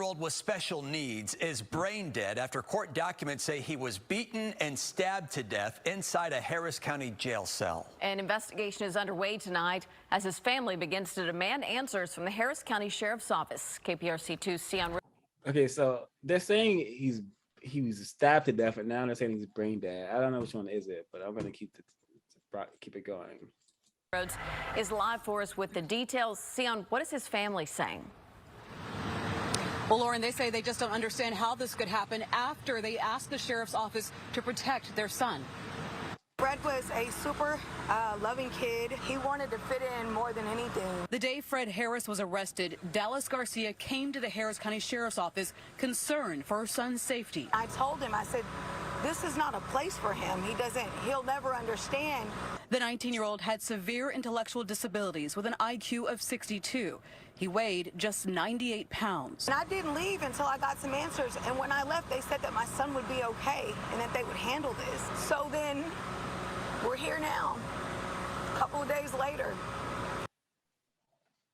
Old with special needs is brain dead after court documents say he was beaten and stabbed to death inside a Harris County jail cell. An investigation is underway tonight as his family begins to demand answers from the Harris County Sheriff's Office. KPRC2's Sion. Okay, so they're saying he was stabbed to death, and now they're saying he's brain dead. I don't know which one is it, but I'm going to keep it going. Rhodes is live for us with the details. Sion, what is his family saying? Well, Lauren, they say they just don't understand how this could happen after they asked the sheriff's office to protect their son. Fred was a super loving kid. He wanted to fit in more than anything. The day Fred Harris was arrested, Dallas Garcia came to the Harris County Sheriff's Office concerned for her son's safety. I told him, I said, this is not a place for him. He'll never understand. The 19-year-old had severe intellectual disabilities with an IQ of 62. He weighed just 98 pounds. And I didn't leave until I got some answers. And when I left, they said that my son would be okay and that they would handle this. So then we're here now, a couple of days later,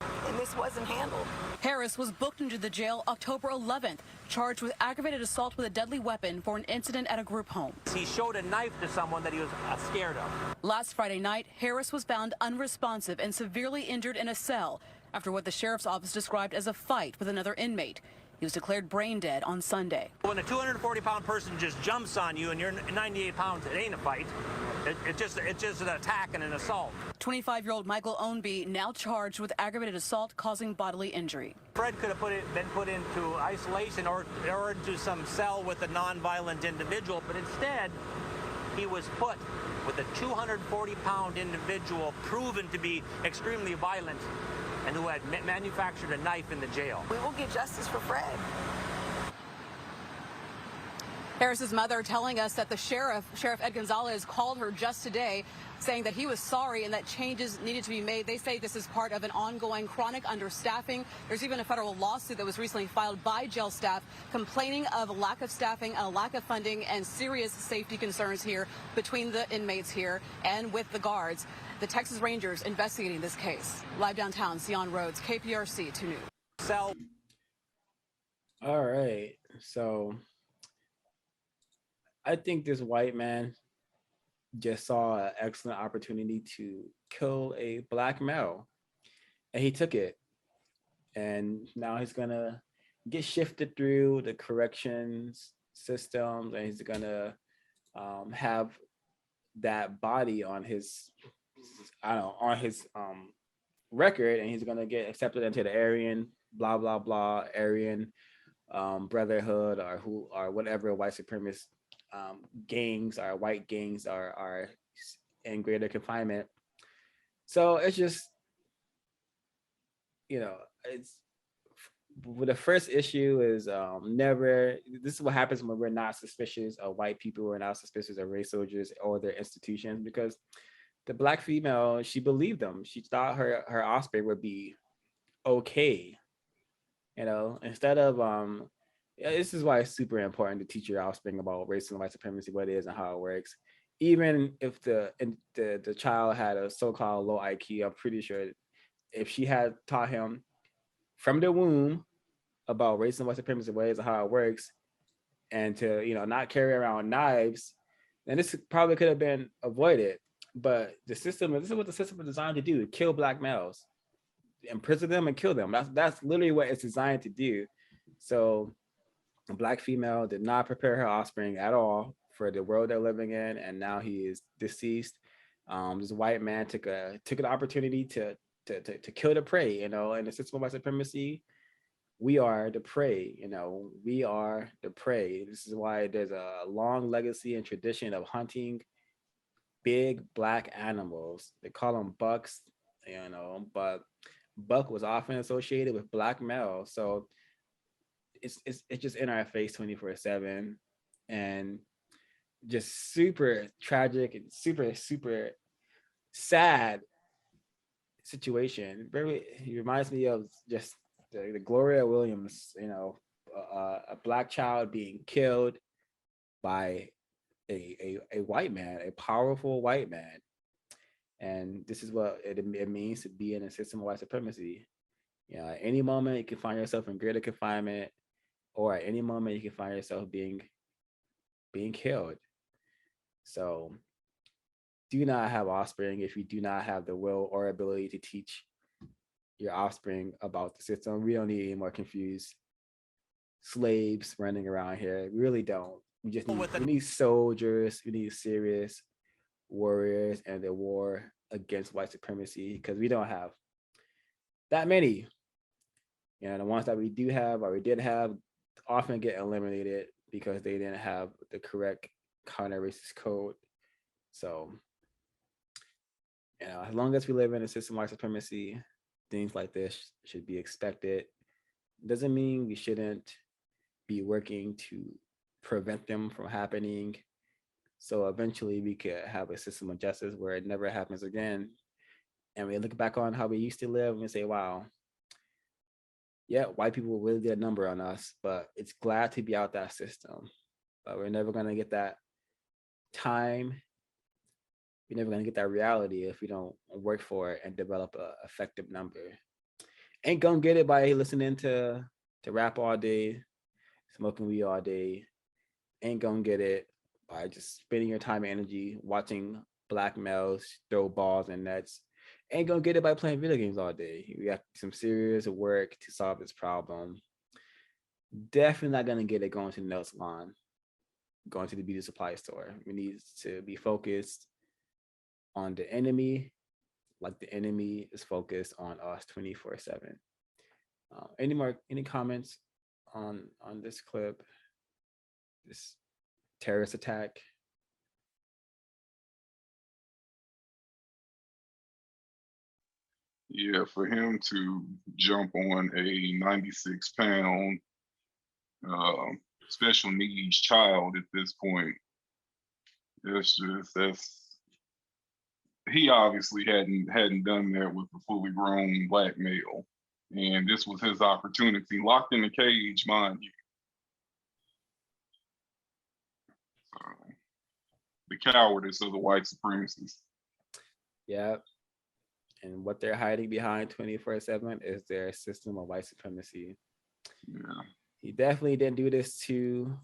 and this wasn't handled. Harris was booked into the jail October 11th, charged with aggravated assault with a deadly weapon for an incident at a group home. He showed a knife to someone that he was scared of. Last Friday night, Harris was found unresponsive and severely injured in a cell after what the sheriff's office described as a fight with another inmate. He was declared brain dead on Sunday. When a 240-pound person just jumps on you and you're 98 pounds, it ain't a fight. It's just an attack and an assault. 25-year-old Michael Ownby now charged with aggravated assault causing bodily injury. Fred could have been put into isolation or into some cell with a non-violent individual, but instead he was put with a 240-pound individual proven to be extremely violent and who had manufactured a knife in the jail. We will get justice for Fred. Harris's mother telling us that the Sheriff Ed Gonzalez, called her just today, saying that he was sorry and that changes needed to be made. They say this is part of an ongoing chronic understaffing. There's even a federal lawsuit that was recently filed by jail staff complaining of a lack of staffing, a lack of funding, and serious safety concerns here between the inmates here and with the guards. The Texas Rangers investigating this case. Live downtown, Sion Rhodes, KPRC 2 News. All right, so I think this white man just saw an excellent opportunity to kill a black male, and he took it. And now he's gonna get shifted through the corrections systems, and he's gonna have that body on his, record, and he's gonna get accepted into the Aryan blah blah blah Aryan brotherhood or whatever white supremacist gangs or white gangs are in greater confinement. So it's just, it's the first issue is this is what happens when we're not suspicious of white people, we're not suspicious of race soldiers or their institutions, because the black female, she believed them. She thought her offspring would be okay, instead of this is why it's super important to teach your offspring about racism and white supremacy, what it is and how it works. Even if the child had a so-called low IQ, I'm pretty sure if she had taught him from the womb about racism and white supremacy, what it is and how it works, and to not carry around knives, then this probably could have been avoided. But this is what the system is designed to do: kill black males, imprison them, and kill them. That's literally what it's designed to do. So a black female did not prepare her offspring at all for the world they're living in, and now he is deceased. This white man took an opportunity to kill the prey. In the system of white supremacy, we are the prey. We are the prey. This is why there's a long legacy and tradition of hunting big black animals. They call them bucks, but buck was often associated with black males. So it's just in our face 24/7, and just super tragic and super sad situation. He reminds me of just the Gloria Williams, a black child being killed by a white man, a powerful white man. And this is what it means to be in a system of white supremacy. At any moment you can find yourself in greater confinement, or at any moment you can find yourself being killed. So do not have offspring if you do not have the will or ability to teach your offspring about the system. We don't need any more confused slaves running around here. We really don't. We just need soldiers. We need serious warriors and the war against white supremacy, because we don't have that many. And the ones that we do have or we did have often get eliminated because they didn't have the correct counter-racist code. So, as long as we live in a system of white supremacy, things like this should be expected. Doesn't mean we shouldn't be working to prevent them from happening. So eventually we could have a system of justice where it never happens again. And we look back on how we used to live and say, wow, yeah, white people really did a number on us, but it's glad to be out that system. But we're never going to get that time. We're never going to get that reality if we don't work for it and develop an effective number. Ain't gonna get it by listening to rap all day, smoking weed all day. Ain't gonna get it by just spending your time and energy watching black males throw balls and nets. Ain't gonna get it by playing video games all day. We have some serious work to solve this problem. Definitely not gonna get it going to the nail salon, going to the beauty supply store. We need to be focused on the enemy, like the enemy is focused on us 24/7. Any comments on this clip, this terrorist attack? Yeah, for him to jump on a 96-pound special needs child at this point, that's he obviously hadn't done that with a fully grown black male, and this was his opportunity, locked in a cage, mind you. So, the cowardice of the white supremacists. Yeah. And what they're hiding behind 24/7 is their system of white supremacy. Yeah. He definitely didn't do this to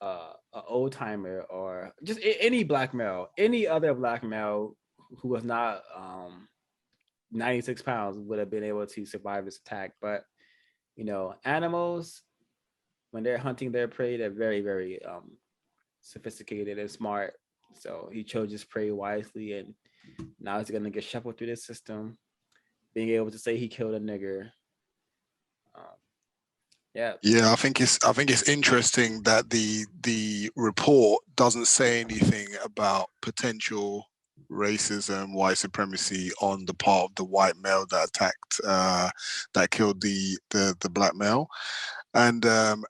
an old timer or just any black male, any other black male who was not 96 pounds would have been able to survive this attack. But animals, when they're hunting their prey, they're very, very sophisticated and smart. So he chose his prey wisely, and now he's gonna get shuffled through this system, being able to say he killed a nigger. Yeah, I think it's interesting that the report doesn't say anything about potential racism, white supremacy on the part of the white male that attacked, that killed the black male, and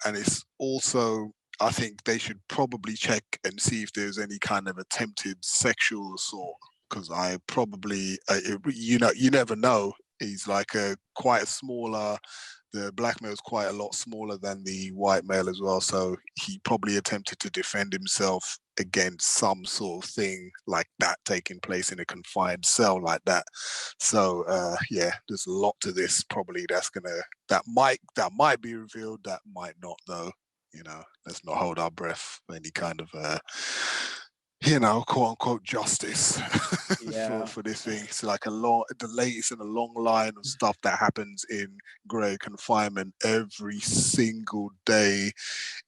it's also, I think they should probably check and see if there's any kind of attempted sexual assault, because I probably you never know. He's like quite a smaller. The black male is quite a lot smaller than the white male as well, so he probably attempted to defend himself against some sort of thing like that taking place in a confined cell like that. So yeah, there's a lot to this probably that might be revealed, that might not though. Let's not hold our breath for any kind of quote unquote justice for this thing. It's like the latest in a long line of stuff that happens in grey confinement every single day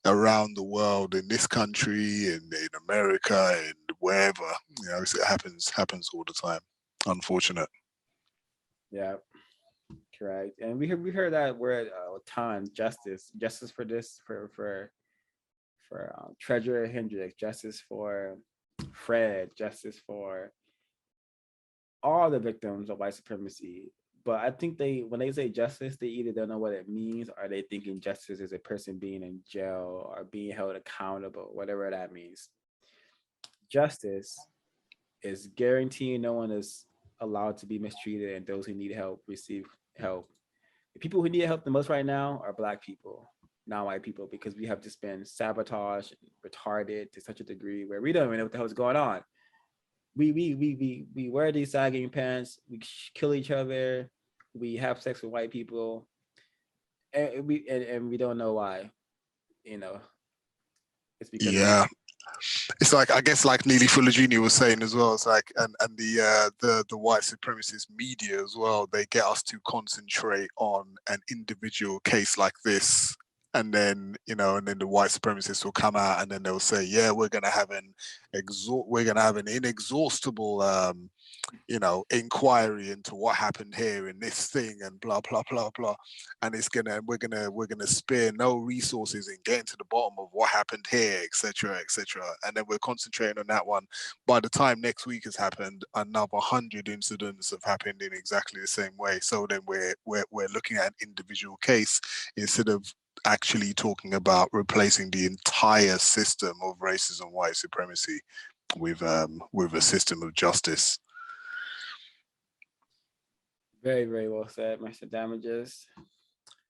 around the world, in this country, in America, and wherever. It happens all the time. Unfortunate. Yeah, correct. And we heard that word a ton. Justice for this, for Treasurer Hendricks, justice for Fred, justice for all the victims of white supremacy. But I think when they say justice, they either don't know what it means, or they thinking justice is a person being in jail or being held accountable, whatever that means. Justice is guaranteeing no one is allowed to be mistreated, and those who need help receive help. The people who need help the most right now are black people, not white people, because we have just been sabotaged, retarded to such a degree where we don't even know what the hell is going on. We wear these sagging pants, we kill each other, we have sex with white people, and we don't know why. You know, it's because Yeah. It's like, I guess, like Neely Fuller Jr. was saying as well. It's like, and the white supremacist media as well. They get us to concentrate on an individual case like this, and then and then the white supremacists will come out and then they'll say, yeah, we're gonna have an inexhaustible inquiry into what happened here in this thing and blah blah blah blah, and we're gonna spare no resources in getting to the bottom of what happened here, etc., etc. And then we're concentrating on that one. By the time next week has happened, another 100 incidents have happened in exactly the same way. So then we're looking at an individual case instead of actually talking about replacing the entire system of racism, white supremacy with a system of justice. very, very well said, Mr. Damages.